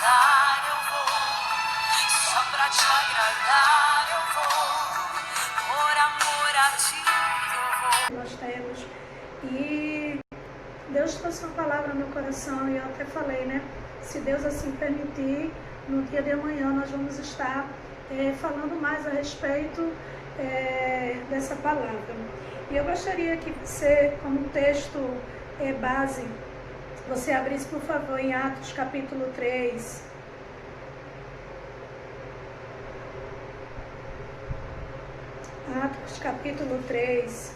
agradar eu vou, só pra te agradar eu vou, por amor a ti eu vou. Nós temos, e Deus trouxe uma palavra no meu coração, e eu até falei, né? Se Deus assim permitir, no dia de amanhã nós vamos estar falando mais a respeito dessa palavra. E eu gostaria que você, como texto base, você abrisse, por favor, em Atos capítulo 3. Atos capítulo 3.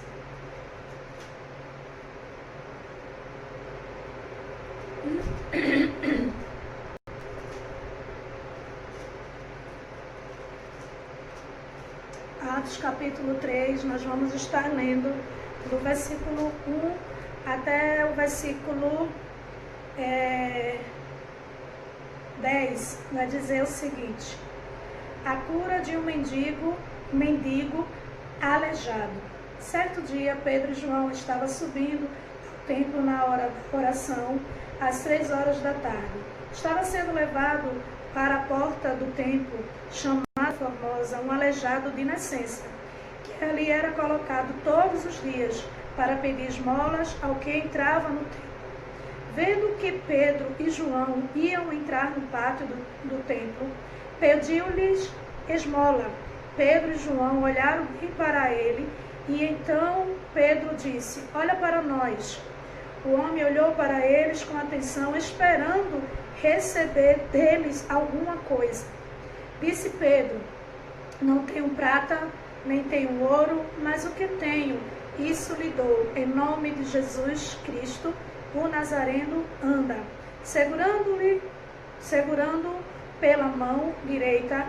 Atos capítulo 3, nós vamos estar lendo do versículo 1 até o versículo 10. Vai dizer o seguinte: a cura de um mendigo aleijado. Certo dia, Pedro e João estavam subindo ao templo na hora da oração, às 3 horas da tarde. Estava sendo levado para a porta do templo, chamada Formosa, um aleijado de nascença, que ali era colocado todos os dias para pedir esmolas ao que entrava no templo. Vendo que Pedro e João iam entrar no pátio do templo, pediu-lhes esmola. Pedro e João olharam bem para ele, e então Pedro disse: olha para nós. O homem olhou para eles com atenção, esperando receber deles alguma coisa. Disse Pedro: não tenho prata, nem tenho ouro, mas o que tenho, isso lhe dou. Em nome de Jesus Cristo, o Nazareno, anda. Segurando pela mão direita,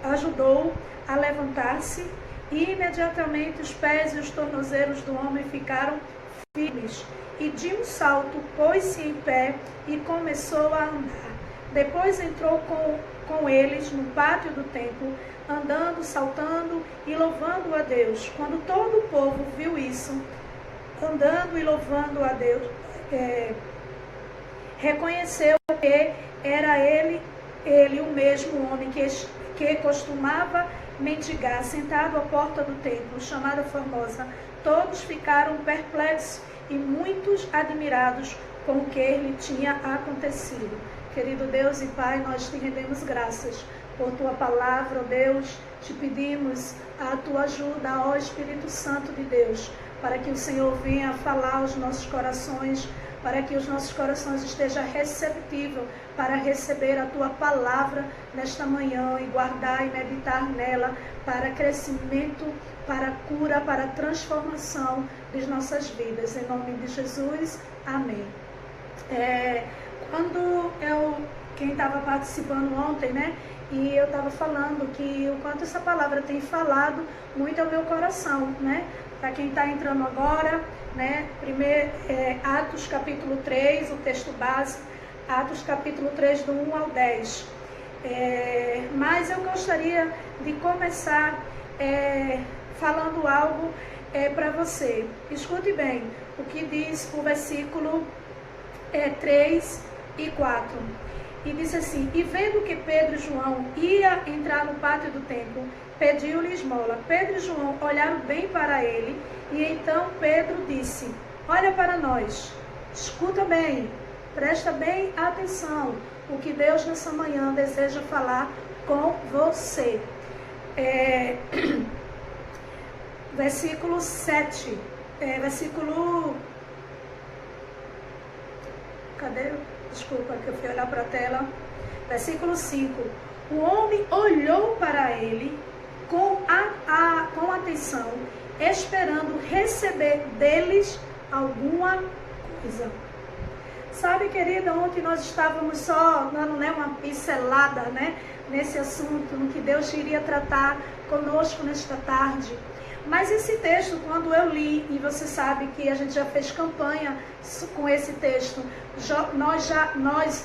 ajudou a levantar-se, e imediatamente os pés e os tornozelos do homem ficaram firmes, e de um salto pôs-se em pé e começou a andar. Depois entrou com eles no pátio do templo, andando, saltando e louvando a Deus. Quando todo o povo viu isso, andando e louvando a Deus, reconheceu que era ele o mesmo homem que costumava mendigar, sentado à porta do templo, chamada Formosa. Todos ficaram perplexos e muitos admirados com o que lhe tinha acontecido. Querido Deus e Pai, nós te rendemos graças por tua palavra, ó Deus. Te pedimos a tua ajuda, ó Espírito Santo de Deus, para que o Senhor venha falar aos nossos corações, para que os nossos corações estejam receptivos para receber a tua palavra nesta manhã e guardar e meditar nela para crescimento, para cura, para transformação das nossas vidas. Em nome de Jesus, amém. Quem estava participando ontem, né? E eu estava falando que o quanto essa palavra tem falado muito ao meu coração, né? Para quem está entrando agora, né? Atos capítulo 3, o texto base, Atos capítulo 3, do 1 ao 10. Mas eu gostaria de começar falando algo para você. Escute bem o que diz o versículo 3 e 4. E diz assim: e vendo que Pedro e João ia entrar no pátio do templo, pediu-lhe esmola. Pedro e João olharam bem para ele, e então Pedro disse: olha para nós. Escuta bem, presta bem atenção, o que Deus nessa manhã deseja falar com você. Versículo 7, Desculpa, que eu fui olhar para a tela. Versículo 5. O homem olhou para ele com atenção, esperando receber deles alguma coisa. Sabe, querida, ontem nós estávamos só dando uma pincelada, nesse assunto, no que Deus iria tratar conosco nesta tarde. Mas esse texto, quando eu li, e você sabe que a gente já fez campanha com esse texto,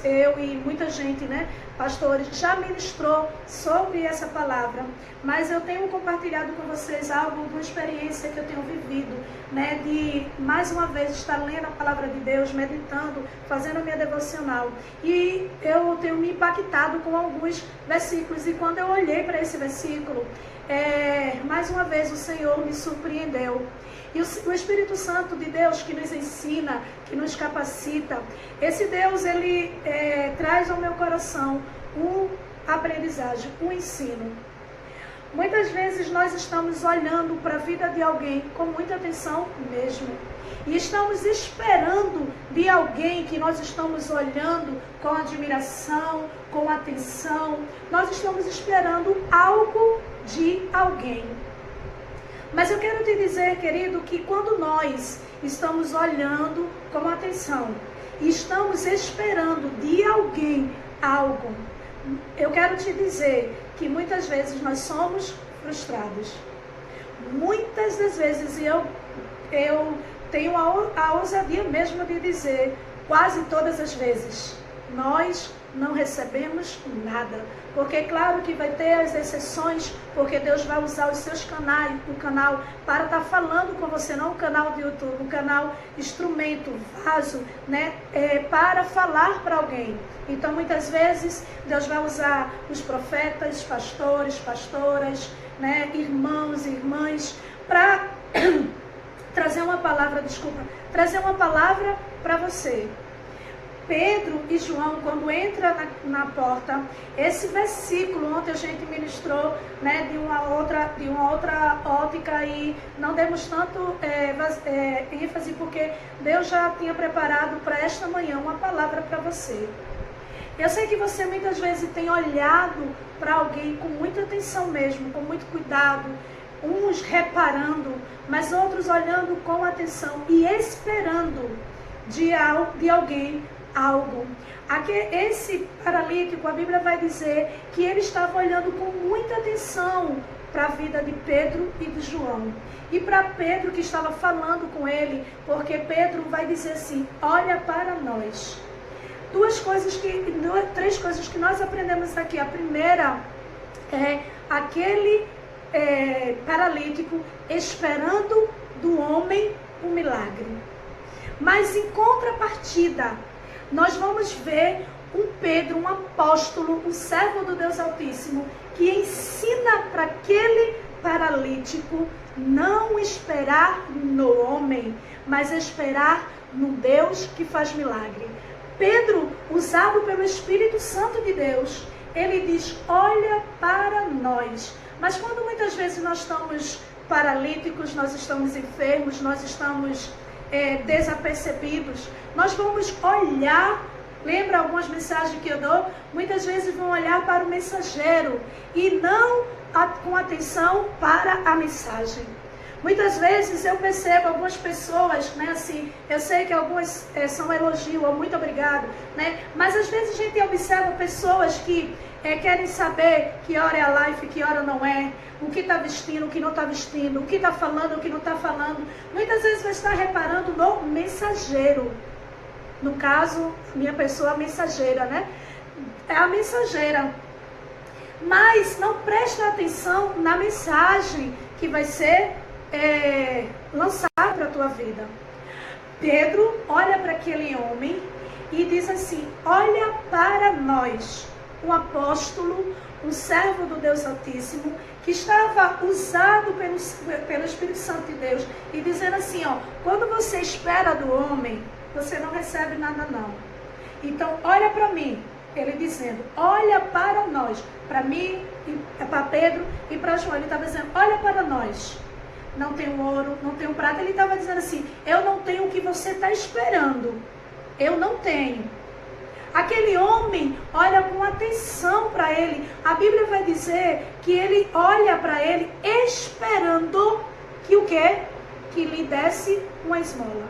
eu e muita gente, né, pastores, já ministrou sobre essa palavra, mas eu tenho compartilhado com vocês algo, uma experiência que eu tenho vivido, né, de mais uma vez estar lendo a palavra de Deus, meditando, fazendo a minha devocional, e eu tenho me impactado com alguns versículos, e quando eu olhei para esse versículo, mais uma vez o Senhor me surpreendeu. E o Espírito Santo de Deus que nos ensina, que nos capacita, esse Deus, ele traz ao meu coração uma aprendizagem, um ensino. Muitas vezes nós estamos olhando para a vida de alguém com muita atenção mesmo. E estamos esperando de alguém que nós estamos olhando com admiração, com atenção. Nós estamos esperando algo de alguém. Mas eu quero te dizer, querido, que quando nós estamos olhando com atenção e estamos esperando de alguém algo, eu quero te dizer que muitas vezes nós somos frustrados. Muitas das vezes, eu tenho a ousadia mesmo de dizer, quase todas as vezes, nós não recebemos nada. Porque claro que vai ter as exceções, porque Deus vai usar os seus canais, o canal, para estar falando com você, não o canal do YouTube, o canal instrumento, vaso, né, para falar para alguém. Então muitas vezes Deus vai usar os profetas, pastores, pastoras, né, irmãos e irmãs, para trazer uma palavra para você. Pedro e João, quando entra na porta, esse versículo, ontem a gente ministrou, né, de uma outra ótica, e não demos tanto ênfase, porque Deus já tinha preparado para esta manhã uma palavra para você. Eu sei que você muitas vezes tem olhado para alguém com muita atenção mesmo, com muito cuidado, uns reparando, mas outros olhando com atenção e esperando de alguém algo. Aqui, esse paralítico, a Bíblia vai dizer que ele estava olhando com muita atenção para a vida de Pedro e de João. E para Pedro que estava falando com ele, porque Pedro vai dizer assim, olha para nós. Três coisas que nós aprendemos aqui. A primeira é aquele paralítico esperando do homem um milagre. Mas em contrapartida, nós vamos ver um Pedro, um apóstolo, um servo do Deus Altíssimo, que ensina para aquele paralítico não esperar no homem, mas esperar no Deus que faz milagre. Pedro, usado pelo Espírito Santo de Deus, ele diz, olha para nós. Mas quando muitas vezes nós estamos paralíticos, nós estamos enfermos, nós estamos desapercebidos, nós vamos olhar, lembra algumas mensagens que eu dou? Muitas vezes vão olhar para o mensageiro e não com atenção para a mensagem. Muitas vezes eu percebo algumas pessoas, né, assim, eu sei que algumas são elogio, ou muito obrigado, né, mas às vezes a gente observa pessoas que querem saber que hora é a live, que hora não é, o que está vestindo, o que não está vestindo, o que está falando, o que não está falando. Muitas vezes vai estar reparando no mensageiro. No caso, minha pessoa mensageira, né? É a mensageira. Mas não presta atenção na mensagem que vai ser lançada para a tua vida. Pedro olha para aquele homem e diz assim, olha para nós. Um apóstolo, um servo do Deus Altíssimo, que estava usado pelo Espírito Santo de Deus, e dizendo assim, ó, quando você espera do homem, você não recebe nada não. Então, olha para mim, ele dizendo, olha para nós, para mim, para Pedro e para João, ele estava dizendo, olha para nós, não tenho ouro, não tenho prata, ele estava dizendo assim, eu não tenho o que você está esperando, eu não tenho. Aquele homem olha com atenção para ele. A Bíblia vai dizer que ele olha para ele esperando que o quê? Que lhe desse uma esmola.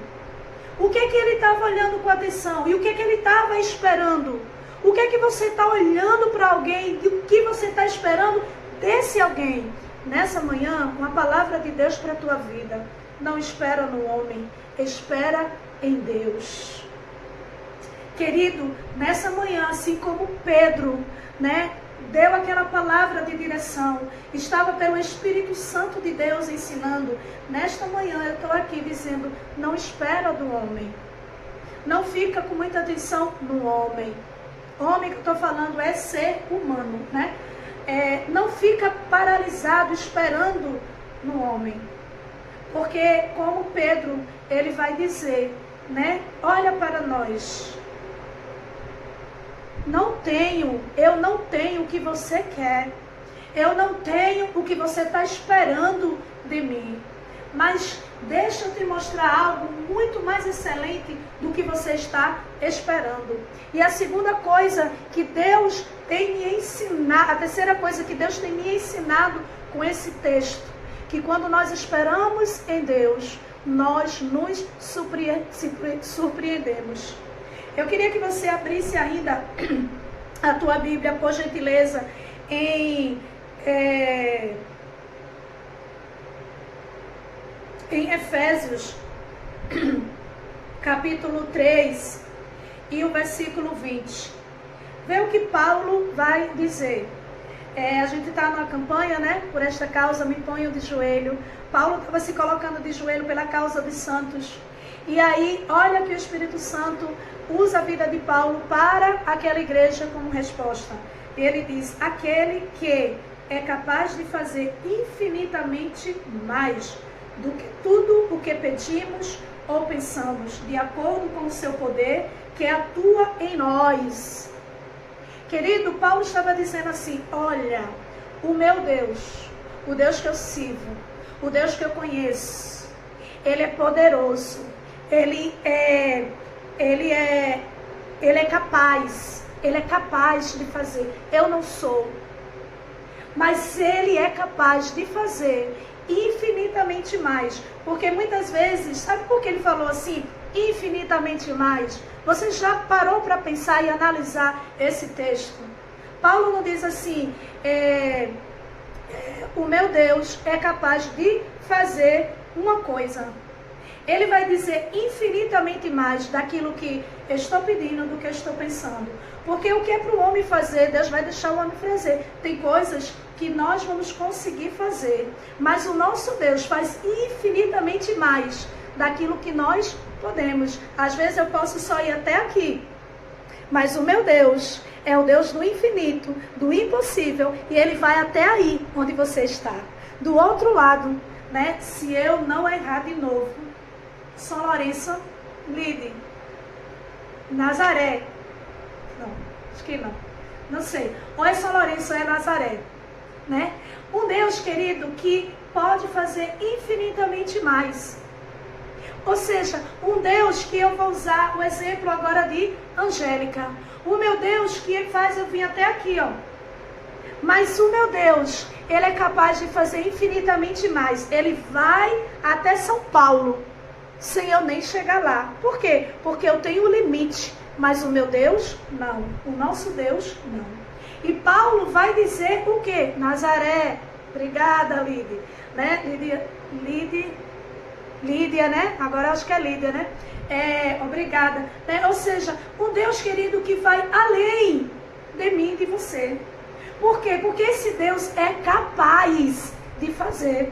O que ele estava olhando com atenção? E o que ele estava esperando? O que você está olhando para alguém? E o que você está esperando desse alguém? nessa manhã, uma palavra de Deus para a tua vida. Não espera no homem, espera em Deus. Querido, nessa manhã, assim como Pedro, deu aquela palavra de direção, estava pelo Espírito Santo de Deus ensinando, nesta manhã eu estou aqui dizendo, não espera do homem. Não fica com muita atenção no homem. Homem que eu estou falando é ser humano, não fica paralisado esperando no homem. Porque como Pedro, ele vai dizer, olha para nós. Eu não tenho o que você quer. Eu não tenho o que você está esperando de mim. Mas deixa eu te mostrar algo muito mais excelente do que você está esperando. E a segunda coisa que Deus tem me ensinado, a terceira coisa que Deus tem me ensinado com esse texto, que quando nós esperamos em Deus, nós nos surpreendemos. Eu queria que você abrisse ainda a tua Bíblia, por gentileza, em Efésios, capítulo 3, e o versículo 20. Vê o que Paulo vai dizer. A gente está numa campanha, por esta causa, me ponho de joelho. Paulo estava se colocando de joelho pela causa dos santos. E aí, olha que o Espírito Santo usa a vida de Paulo para aquela igreja como resposta. E ele diz, aquele que é capaz de fazer infinitamente mais do que tudo o que pedimos ou pensamos, de acordo com o seu poder, que atua em nós. Querido, Paulo estava dizendo assim, olha, o meu Deus, o Deus que eu sirvo, o Deus que eu conheço, Ele é poderoso, Ele é capaz de fazer. Eu não sou, mas Ele é capaz de fazer infinitamente mais. Porque muitas vezes, sabe por que ele falou assim, infinitamente mais? Você já parou para pensar e analisar esse texto? Paulo não diz assim, o meu Deus é capaz de fazer uma coisa. Ele vai dizer infinitamente mais daquilo que eu estou pedindo do que eu estou pensando. Porque o que é para o homem fazer, Deus vai deixar o homem fazer. Tem coisas que nós vamos conseguir fazer. Mas o nosso Deus faz infinitamente mais daquilo que nós podemos. Às vezes eu posso só ir até aqui. Mas o meu Deus é o Deus do infinito, do impossível. E Ele vai até aí, onde você está. Do outro lado, se eu não errar de novo, São Lourenço, Lide, Nazaré. Não, acho que não. Não sei. Ou é São Lourenço ou é Nazaré. Um Deus, querido, que pode fazer infinitamente mais. Ou seja, um Deus que eu vou usar o exemplo agora de Angélica. O meu Deus que faz eu vir até aqui, ó. Mas o meu Deus, Ele é capaz de fazer infinitamente mais. Ele vai até São Paulo, sem eu nem chegar lá. Por quê? Porque eu tenho um limite, mas o meu Deus, não. O nosso Deus, não. E Paulo vai dizer o quê? Nazaré. Obrigada, Lídia. Lídia, Agora acho que é Lídia, obrigada. Ou seja, um Deus querido que vai além de mim e de você. Por quê? Porque esse Deus é capaz de fazer.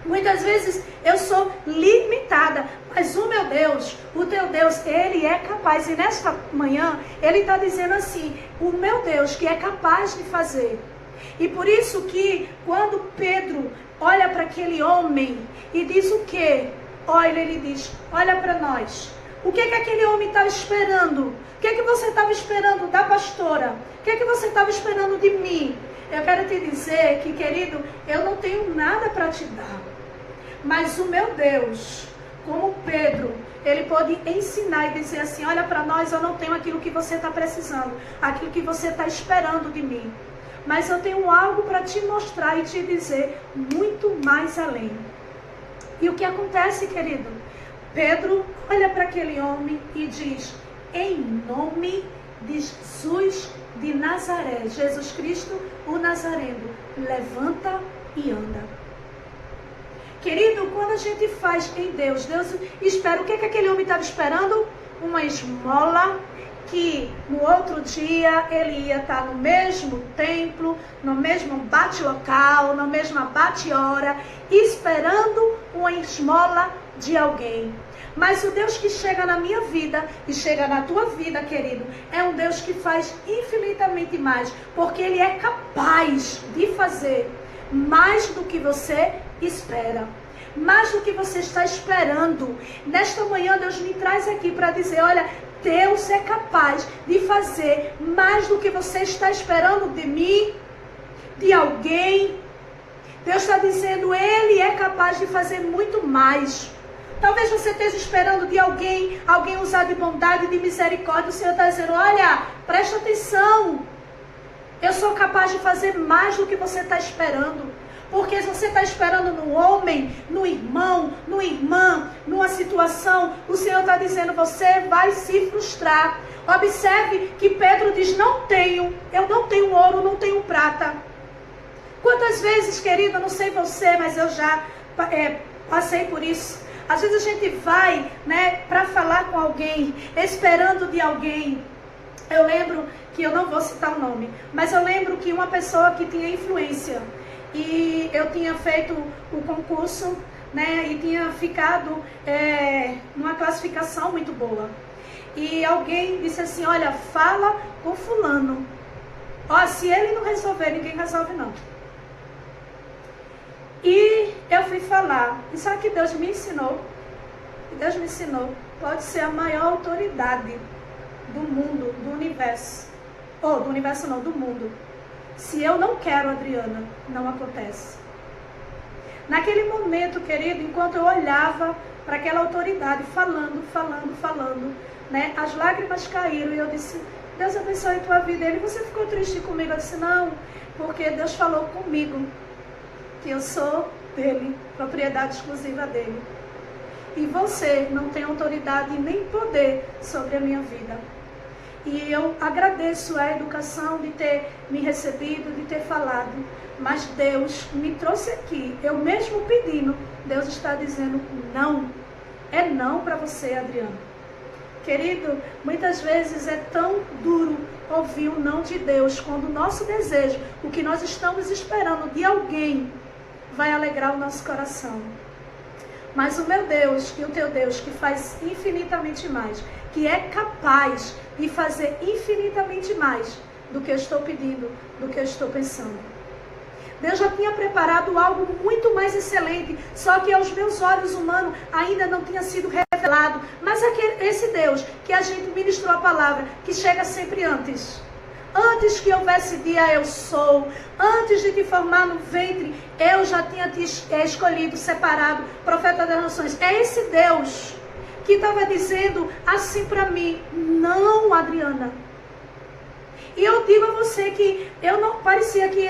Muitas vezes eu sou limitada, mas o meu Deus, o teu Deus, Ele é capaz. E nesta manhã, Ele está dizendo assim, o meu Deus que é capaz de fazer. E por isso que quando Pedro olha para aquele homem e diz o quê? Olha, ele diz, olha para nós. O que aquele homem estava esperando? O que você estava esperando da pastora? O que você estava esperando de mim? Eu quero te dizer que, querido, eu não tenho nada para te dar. Mas o meu Deus, como Pedro, ele pode ensinar e dizer assim, olha para nós, eu não tenho aquilo que você está precisando, aquilo que você está esperando de mim. Mas eu tenho algo para te mostrar e te dizer muito mais além. E o que acontece, querido? Pedro olha para aquele homem e diz, em nome de Jesus de Nazaré, Jesus Cristo, o Nazareno, levanta e anda. Querido, quando a gente faz em Deus, Deus espera. O que aquele homem estava esperando? Uma esmola, que no outro dia ele ia estar no mesmo templo, no mesmo bate-local, na mesma bate-hora, esperando uma esmola de alguém. Mas o Deus que chega na minha vida e chega na tua vida, querido, é um Deus que faz infinitamente mais, porque Ele é capaz de fazer mais do que você espera, mais do que você está esperando. Nesta manhã Deus me traz aqui para dizer, olha, Deus é capaz de fazer mais do que você está esperando de mim, de alguém. Deus está dizendo, Ele é capaz de fazer muito mais. Talvez você esteja esperando de alguém usar de bondade, de misericórdia. O Senhor está dizendo, olha, presta atenção. Eu sou capaz de fazer mais do que você está esperando. Porque se você está esperando no homem, no irmão, no irmã, numa situação, o Senhor está dizendo, você vai se frustrar. Observe que Pedro diz, eu não tenho ouro, não tenho prata. Quantas vezes, querida, não sei você, mas eu já passei por isso. Às vezes a gente vai, para falar com alguém, esperando de alguém. Eu lembro que, eu não vou citar o nome, mas eu lembro que uma pessoa que tinha influência, e eu tinha feito o concurso, e tinha ficado numa classificação muito boa. E alguém disse assim, olha, fala com fulano. Ó, se ele não resolver, ninguém resolve não. E eu fui falar. E sabe o que Deus me ensinou? Deus me ensinou. Pode ser a maior autoridade do mundo, do universo. Do universo não, do mundo. Se eu não quero, Adriana, não acontece. Naquele momento, querido, enquanto eu olhava para aquela autoridade, falando, as lágrimas caíram e eu disse, Deus abençoe a tua vida. Ele, você ficou triste comigo? Eu disse, não, porque Deus falou comigo que eu sou dele, propriedade exclusiva dele. E você não tem autoridade nem poder sobre a minha vida. E eu agradeço a educação de ter me recebido, de ter falado. Mas Deus me trouxe aqui, eu mesmo pedindo, Deus está dizendo não. É não para você, Adriano. Querido, muitas vezes é tão duro ouvir o não de Deus, quando o nosso desejo, o que nós estamos esperando de alguém, vai alegrar o nosso coração. Mas o meu Deus e o teu Deus, que faz infinitamente mais, que é capaz de fazer infinitamente mais do que eu estou pedindo, do que eu estou pensando. Deus já tinha preparado algo muito mais excelente, só que aos meus olhos humanos ainda não tinha sido revelado. Mas esse Deus que a gente ministrou a palavra, que chega sempre antes. Antes que houvesse dia eu sou, antes de te formar no ventre, eu já tinha te escolhido, separado, profeta das nações. É esse Deus que estava dizendo assim para mim, não, Adriana. E eu digo a você que eu não parecia que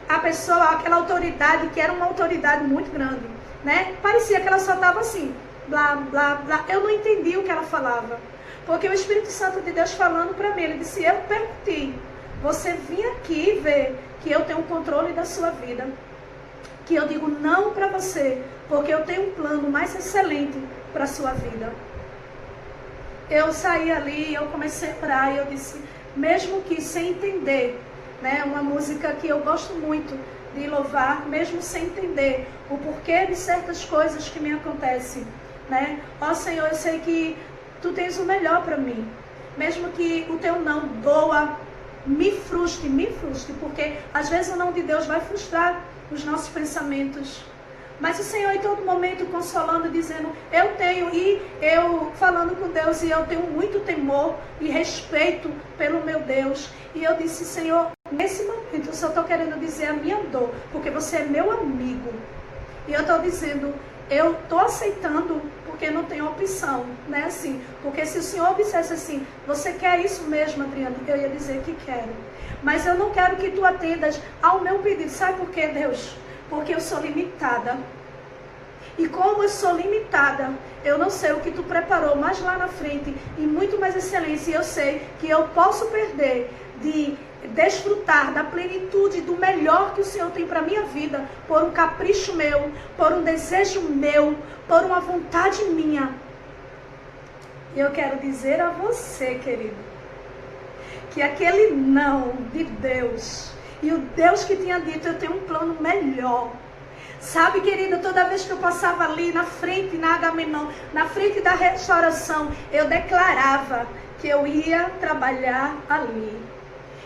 a pessoa, aquela autoridade, que era uma autoridade muito grande, parecia que ela só estava assim, blá, blá, blá. Eu não entendi o que ela falava. Porque o Espírito Santo de Deus falando para mim, ele disse, eu perguntei, você vinha aqui ver que eu tenho o controle da sua vida, que eu digo não para você, porque eu tenho um plano mais excelente para a sua vida. Eu saí ali, eu comecei a orar e eu disse, mesmo que sem entender, uma música que eu gosto muito de louvar, mesmo sem entender o porquê de certas coisas que me acontecem, ó Senhor, eu sei que Tu tens o melhor para mim. Mesmo que o teu não doa, me frustre, porque às vezes o não de Deus vai frustrar os nossos pensamentos. Mas o Senhor em todo momento consolando, dizendo, eu tenho, e eu falando com Deus, e eu tenho muito temor e respeito pelo meu Deus. E eu disse, Senhor, nesse momento eu só estou querendo dizer a minha dor, porque você é meu amigo. E eu estou dizendo, eu estou aceitando, porque não tem opção, assim, porque se o Senhor dissesse assim, você quer isso mesmo, Adriana? Eu ia dizer que quero, mas eu não quero que tu atendas ao meu pedido. Sabe por quê, Deus? Porque eu sou limitada, e como eu sou limitada, eu não sei o que tu preparou mais lá na frente, e muito mais excelência, e eu sei que eu posso perder de desfrutar da plenitude, do melhor que o Senhor tem para a minha vida, por um capricho meu, por um desejo meu, por uma vontade minha. E eu quero dizer a você, querido, que aquele não de Deus, e o Deus que tinha dito, eu tenho um plano melhor. Sabe, querida, toda vez que eu passava ali na frente, na Agamenon, na frente da restauração, eu declarava que eu ia trabalhar ali.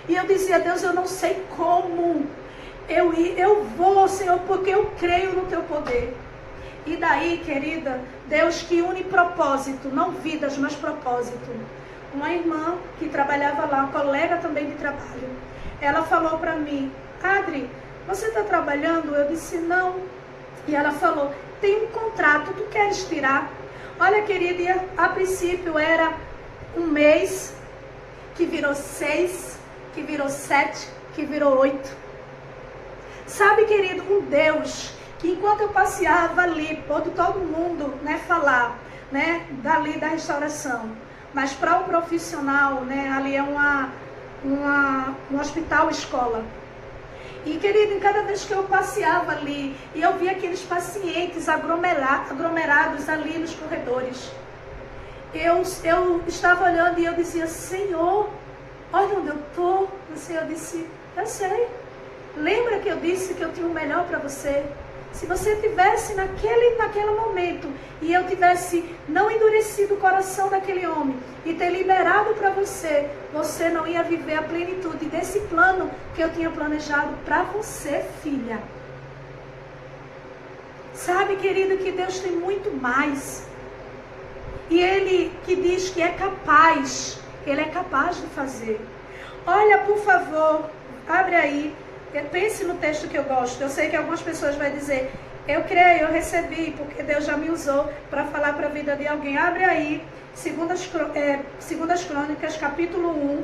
E eu dizia: Deus, eu não sei como eu vou, Senhor, porque eu creio no teu poder. E daí, querida, Deus que une propósito, não vidas, mas propósito. Uma irmã que trabalhava lá, colega também de trabalho, ela falou para mim: Adri, você está trabalhando? Eu disse: não. E ela falou: tem um contrato, tu queres tirar? Olha, querida, a princípio era um mês, que virou 6, que virou 7, que virou 8. Sabe, querido, um Deus que enquanto eu passeava ali, pôde todo mundo, falar, dali da restauração, mas para um profissional, ali é um hospital escola. E, querido, cada vez que eu passeava ali e eu via aqueles pacientes aglomerados ali nos corredores, eu estava olhando e eu dizia: Senhor, olha onde eu estou. O Senhor disse: eu sei. Lembra que eu disse que eu tinha o melhor para você? Se você estivesse naquele momento e eu tivesse não endurecido o coração daquele homem e ter liberado para você, você não ia viver a plenitude desse plano que eu tinha planejado para você, filha. Sabe, querido, que Deus tem muito mais. E Ele que diz que é capaz, Ele é capaz de fazer. Olha, por favor, abre aí. Pense no texto que eu gosto. Eu sei que algumas pessoas vão dizer: eu creio, eu recebi, porque Deus já me usou para falar para a vida de alguém. Abre aí, Segundas Crônicas, capítulo 1.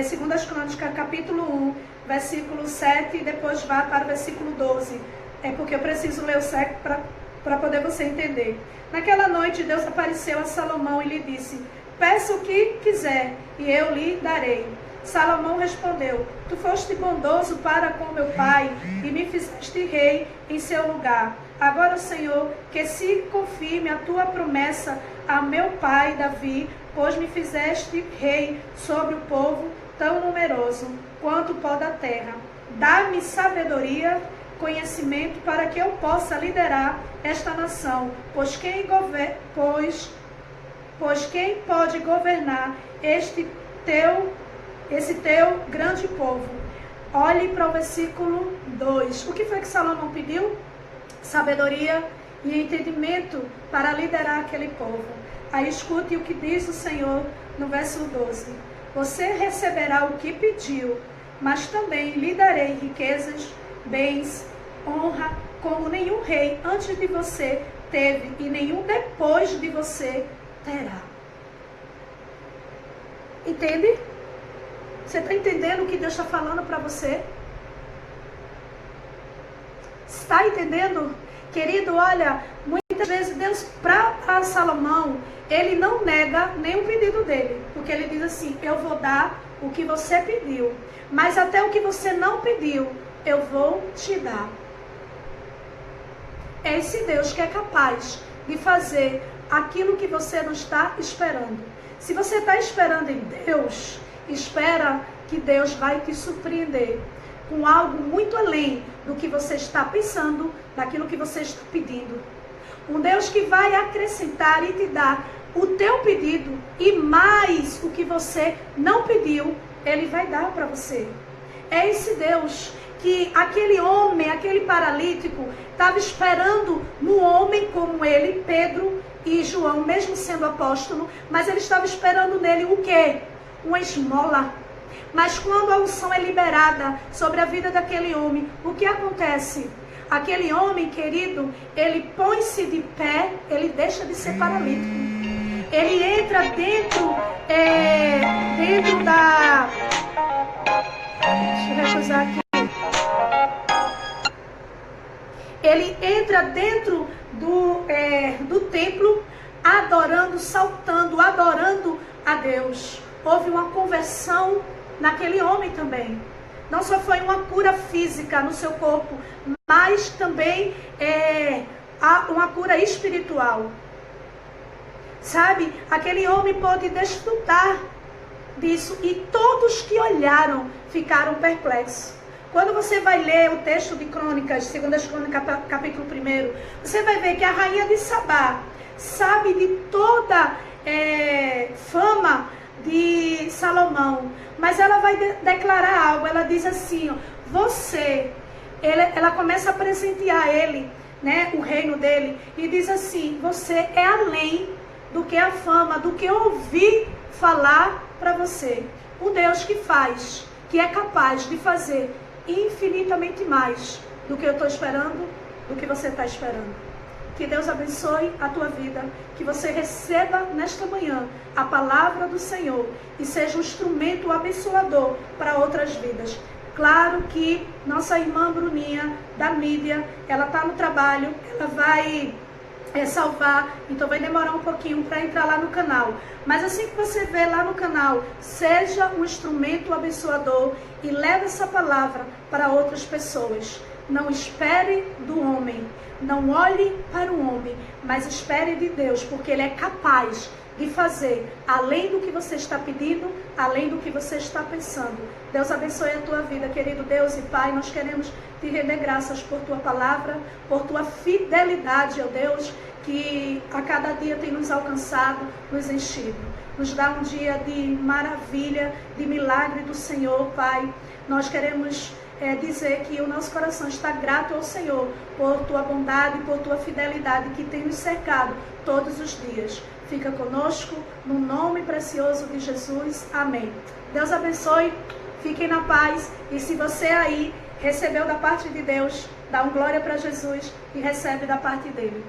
Segundas Crônicas, capítulo 1, versículo 7, e depois vá para o versículo 12. É porque eu preciso ler o 7 para poder você entender. Naquela noite, Deus apareceu a Salomão e lhe disse: peça o que quiser, e eu lhe darei. Salomão respondeu: tu foste bondoso para com meu pai, e me fizeste rei em seu lugar. Agora, Senhor, que se confirme a tua promessa a meu pai Davi, pois me fizeste rei sobre o povo tão numeroso quanto o pó da terra. Dá-me sabedoria, conhecimento, para que eu possa liderar esta nação, pois quem pode governar esse teu grande povo? Olhe para o versículo 2. O que foi que Salomão pediu? Sabedoria e entendimento para liderar aquele povo. Aí escute o que diz o Senhor no verso 12. Você receberá o que pediu, mas também lhe darei riquezas, bens, honra, como nenhum rei antes de você teve e nenhum depois de você terá. Entende? Você está entendendo o que Deus está falando para você? Está entendendo? Querido, olha, muitas vezes Deus, para Salomão, ele não nega nenhum pedido dele, porque ele diz assim: eu vou dar o que você pediu, mas até o que você não pediu, eu vou te dar. É esse Deus que é capaz de fazer aquilo que você não está esperando. Se você está esperando em Deus, espera que Deus vai te surpreender com algo muito além do que você está pensando, daquilo que você está pedindo. Um Deus que vai acrescentar e te dar o teu pedido e mais o que você não pediu, Ele vai dar para você. É esse Deus que aquele homem, aquele paralítico, estava esperando no homem como ele, Pedro e João, mesmo sendo apóstolo, mas ele estava esperando nele o quê? Uma esmola. Mas quando a unção é liberada sobre a vida daquele homem, o que acontece? Aquele homem, querido, ele põe-se de pé, ele deixa de ser paralítico. Ele entra dentro da... Deixa eu recusar aqui. Ele entra dentro do templo adorando, saltando, adorando a Deus. Houve uma conversão naquele homem também. Não só foi uma cura física no seu corpo, mas também uma cura espiritual. Sabe, aquele homem pôde desfrutar disso e todos que olharam ficaram perplexos. Quando você vai ler o texto de Crônicas, 2 Crônicas, capítulo 1, você vai ver que a rainha de Sabá sabe de toda fama de Salomão, mas ela vai declarar algo. Ela diz assim, ó, ela começa a presentear ele, né, o reino dele, e diz assim, você é além do que a fama, do que eu ouvi falar para você. O Deus que faz, que é capaz de fazer infinitamente mais do que eu estou esperando, do que você está esperando. Que Deus abençoe a tua vida, que você receba nesta manhã a palavra do Senhor e seja um instrumento abençoador para outras vidas. Claro que nossa irmã Bruninha, da mídia, ela está no trabalho, ela vai salvar, então vai demorar um pouquinho para entrar lá no canal. Mas assim que você vê lá no canal, seja um instrumento abençoador e leve essa palavra para outras pessoas. Não espere do homem, não olhe para o homem, mas espere de Deus, porque Ele é capaz de fazer além do que você está pedindo, além do que você está pensando. Deus abençoe a tua vida, querido Deus e Pai. Nós queremos te render graças por tua palavra, por tua fidelidade, ó Deus, que a cada dia tem nos alcançado, nos enchido. Nos dá um dia de maravilha, de milagre do Senhor, Pai. Nós queremos dizer que o nosso coração está grato ao Senhor por tua bondade, por tua fidelidade que tem nos cercado todos os dias. Fica conosco, no nome precioso de Jesus. Amém. Deus abençoe, fiquem na paz. E se você aí recebeu da parte de Deus, dá um glória para Jesus e recebe da parte dele.